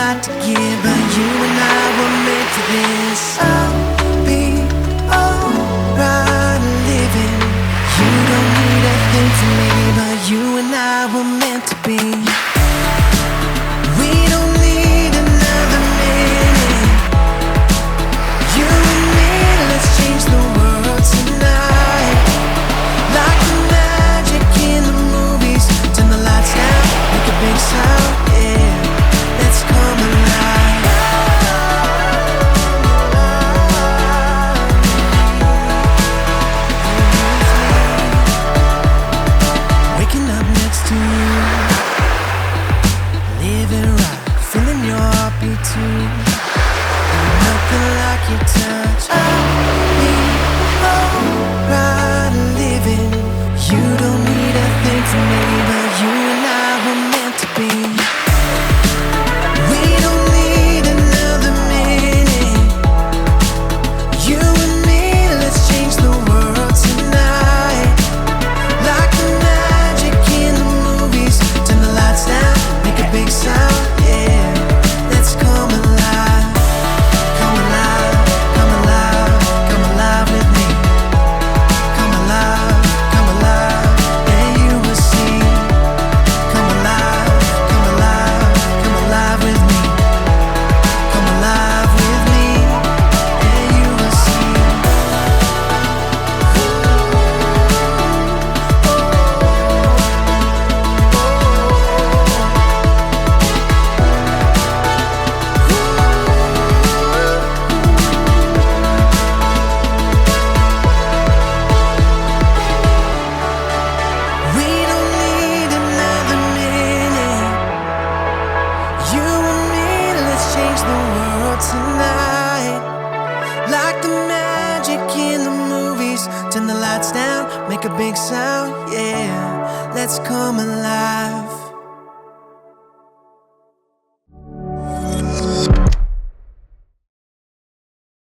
lot to give, but you and I were meant for this. I'll be alright living. You don't need a thing from me, but you and I were meant to be. We don't need another minute. You and me, let's change the world tonight. Like the magic in the movies. Turn the lights down, make a big sound, yeah. Let's come alive. Waking up next to you, living right, feeling your heartbeat too. Ain't nothing like your touch. I'll be alright living. You don't need a thing from me, but you and I were meant to be. We don't need another minute. You and me, let's change the world tonight. Like the magic in the movies. Turn the lights down, make a big sound, yeah. Let's come alive. Come alive, come alive, come alive with me. Come alive, and you will see. Come alive, come alive, come alive with me. Come alive with me, and you will see. We don't need another minute. You and me, let's change the world tonight. Like the magic in the movies. Turn the lights down, make a big sound, yeah. Let's come alive.